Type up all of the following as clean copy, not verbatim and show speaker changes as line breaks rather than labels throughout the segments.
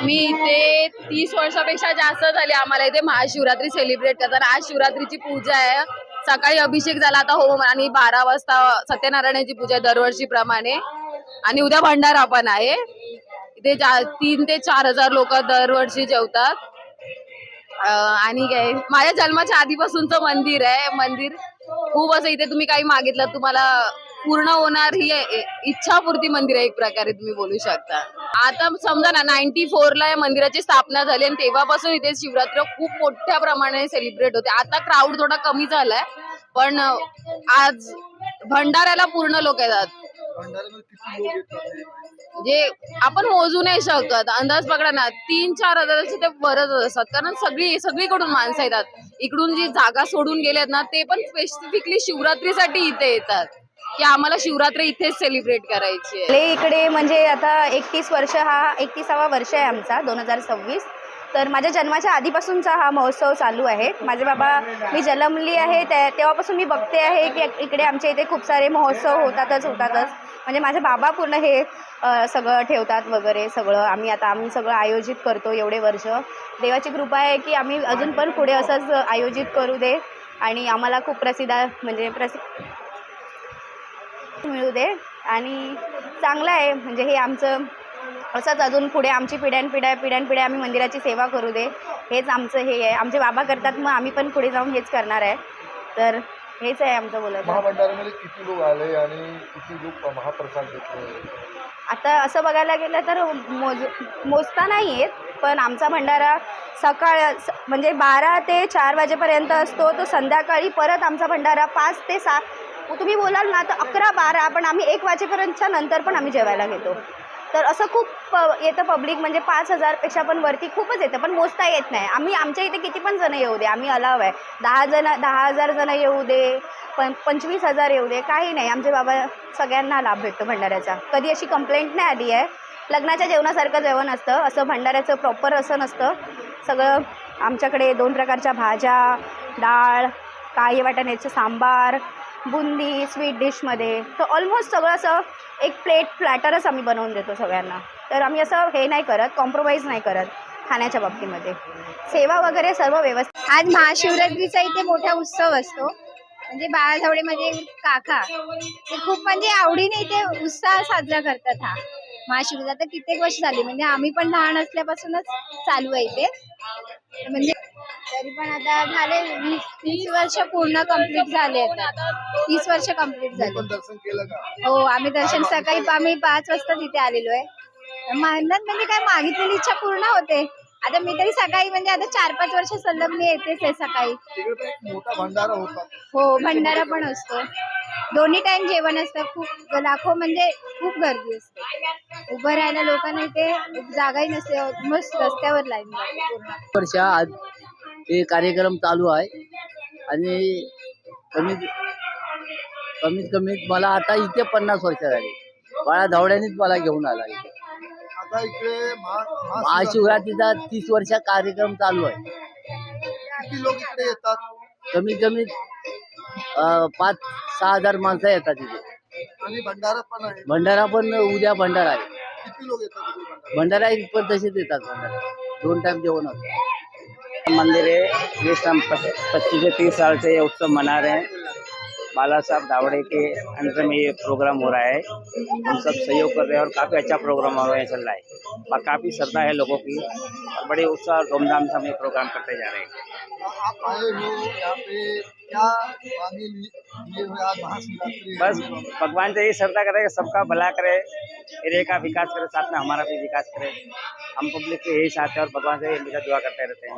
आम्ही इथे 30 वर्षापेक्षा जास्त झाले आम्हाला इथे महाशिवरात्री सेलिब्रेट करताना। आज शिवरात्रीची पूजा आहे, सकाळी अभिषेक झाला आता होम आणि 12 वाजता सत्यनारायणाची पूजा दरवर्षी प्रमाणे आणि उद्या भंडारा पण आहे। इथे 3 ते 4 हजार लोक दरवर्षी जेवतात। आणि काय माझ्या जन्माच्या आधीपासूनचं मंदिर आहे। मंदिर खूप असं इथे तुम्ही काही मागितलं तुम्हाला पूर्ण होणार ही इच्छापूर्ती मंदिर आहे एक प्रकारे तुम्ही बोलू शकता। आता समजा ना 94 ला या मंदिराची स्थापना झाली आणि तेव्हापासून इथे शिवरात्र खूप मोठ्या प्रमाणाने सेलिब्रेट होते। आता क्राऊड थोडा कमी झालाय पण आज भंडाऱ्याला पूर्ण लोक येतात। म्हणजे आपण मोजू नाही शकत, अंदाज पकडा ना 3-4 हजाराचे ते बरंच असतात कारण सगळीकडून माणसं येतात। इकडून जी जागा सोडून गेलेत ना ते पण स्पेसिफिकली शिवरात्रीसाठी इथे येतात की आम्हाला शिवरात्री इथेच सेलिब्रेट करायची आहे।
इकडे म्हणजे आता 31 वर्ष, हा 31वा वर्ष आहे आमचा 2026। तर माझ्या जन्माच्या आधीपासूनचा हा महोत्सव चालू आहे। माझे बाबा, मी जन्मली आहे तेव्हापासून मी बघते आहे की इकडे आमच्या इथे खूप सारे महोत्सव होतातच। म्हणजे माझे बाबा पूर्ण हे सगळं ठेवतात वगैरे सगळं। आम्ही सगळं आयोजित करतो एवढे वर्ष। देवाची कृपा आहे की आम्ही अजून पण पुढे असंच आयोजित करू दे आणि आम्हाला खूप प्रसिद्ध मिळू दे आणि चांगलं आहे। म्हणजे हे आमचं असंच अजून पुढे आमची पिढ्यानपिढ्या आम्ही मंदिराची सेवा करू दे, हेच आमचं हे आहे। आमचे बाबा करतात मग आम्ही पण पुढे जाऊन हेच करणार आहे। तर हेच आहे आमचं बोलायचं।
महाभंडाऱ्यामध्ये किती लोक आले आणि किती लोक महाप्रसाद घेतले?
आता असं बघायला गेलं तर मोजता नाही येत, पण आमचा भंडारा म्हणजे 12 ते 4 वाजेपर्यंत असतो। तो संध्याकाळी परत आमचा भंडारा 5 ते 6 तुम्ही बोलाल ना तर 11-12, पण आम्ही 1 वाजेपर्यंतच्या नंतर पण आम्ही जेवायला घेतो। तर असं खूप येतं पब्लिक, म्हणजे 5,000पेक्षा पण वरती खूपच येतं, पण मोजता येत नाही। आमच्या इथे किती पण जण येऊ दे, आम्ही अलाव आहे। 10,000 जण येऊ दे, 25,000 येऊ दे, काही नाही। आमचे बाबा सगळ्यांना लाभ भेटतो भंडाऱ्याचा। कधी अशी कंप्लेंट नाही आली आहे। लग्नाच्या जेवणासारखं जेवण असतं, असं भंडाऱ्याचं प्रॉपर असं नसतं। सगळं आमच्याकडे 2 प्रकारच्या भाज्या, डाळ, काही वाटाण्याचं सांबार, बुंदी स्वीट डिशमध्ये, तर ऑलमोस्ट सगळं असं एक प्लॅटरच आम्ही बनवून देतो सगळ्यांना। तर आम्ही असं हे नाही करत, कॉम्प्रोमाइज नाही करत खाण्याच्या बाबतीमध्ये। सेवा वगैरे सर्व व्यवस्थित।
आज महाशिवरात्रीचा इथे मोठा उत्सव असतो। म्हणजे बाळाजवळे म्हणजे काका ते खूप म्हणजे आवडीने इथे उत्साह साजरा करतात। हा महाशिवरात्र कित्येक वर्ष झाली, म्हणजे आम्ही पण लहान असल्यापासूनच चालू आहे इथे। म्हणजे तरी पण आता झाले 20-30 वर्ष पूर्ण कंप्लीट झाले। आता 30 वर्ष कंप्लीट झाले।
दर्शन केलं का?
हो, आम्ही दर्शन सकाळी आम्ही 5 वाजता तिथे आलेलो आहे। म्हणतात म्हणजे काय मागितलेली इच्छा पूर्ण होते। आता मी तरी सकाळी म्हणजे आता 4-5 वर्ष सलग मी येतेच आहे सकाळी।
तिकडे एक मोठा भंडारा होता।
हो, भंडारा पण असतो, दोन्ही टाइम जेवण असतं। खूप लाखो म्हणजे खूप गर्दी असते, उभं राहायला लोकांना इथे जागाही नसते, मस्त रस्त्यावर लाईन लागते पूर्ण।
वर्ष आज हे कार्यक्रम चालू आहे आणि कमीत कमीत मला आता इथे 50 वर्ष झाली। बाळा धावड्यानेच मला घेऊन आला इथे।
आता इकडे
महाशिवरात्रीचा 30 वर्ष कार्यक्रम चालू आहे।
किती लोक इकडे येतात?
कमीत 5-6 हजार माणसं येतात इथे।
आणि भंडारा पण आहे?
भंडारा पण उद्या भंडारा आहे।
किती लोक येतात?
भंडारा पण तसेच येतात। भंडारा 2 टाइम जेवण होतं।
मंदिर है, ये हम 25 से 30 साल से ये उत्सव मना रहे हैं। बाला साहब धावड़े के अंडर में ये प्रोग्राम हो रहा है। हम सब सहयोग कर रहे हैं और काफ़ी अच्छा प्रोग्राम हमारे यहाँ चल रहा है और काफ़ी श्रद्धा है लोगों की और बड़े उत्साह और धूमधाम से हम ये प्रोग्राम करते जा रहे हैं।
आप आए हो यहाँ पे, क्या मांगे लिए हुए आज महाशिवरात्रि?
बस भगवान से ये श्रद्धा करें कि सबका भला करे, एरिया का विकास करे, साथ में हमारा भी विकास करे। हम पब्लिक से यही चाहते हैं और भगवान से हमेशा दुआ करते रहते हैं।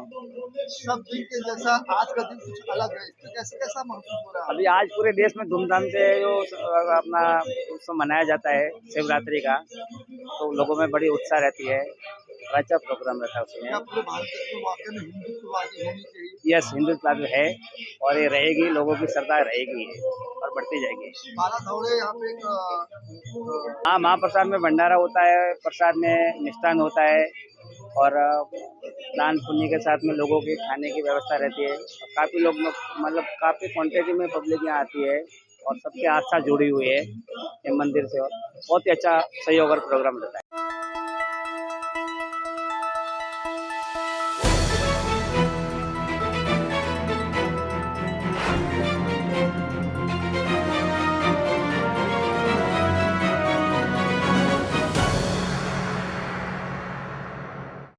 सब दिन के जैसा आज का दिन कुछ अलग है, इसमें कैसा महसूस हो रहा है?
अभी आज पूरे देश में धूमधाम से जो अपना उत्सव मनाया जाता है शिवरात्रि का, तो लोगों में बड़ी उत्साह रहती है, अच्छा प्रोग्राम रहता है उसमें।
क्या पूरे भारत देश में वाकई में हिंदुत्ववादी होनी चाहिए?
यस, हिंदुत्व है और ये रहेगी, लोगों की श्रद्धा रहेगी और बढ़ती जाएगी।
बाला धावड़े यहाँ पे
हाँ, महाप्रसाद में भंडारा होता है, प्रसाद में मिष्ठान होता है और दान पुण्य के साथ में लोगों के खाने की व्यवस्था रहती है। काफ़ी लोग मतलब काफ़ी क्वांटिटी में पब्लिक यहाँ आती है और सबके आस्था जुड़ी हुई है ये मंदिर से। बहुत ही अच्छा सहयोग और प्रोग्राम रहता है।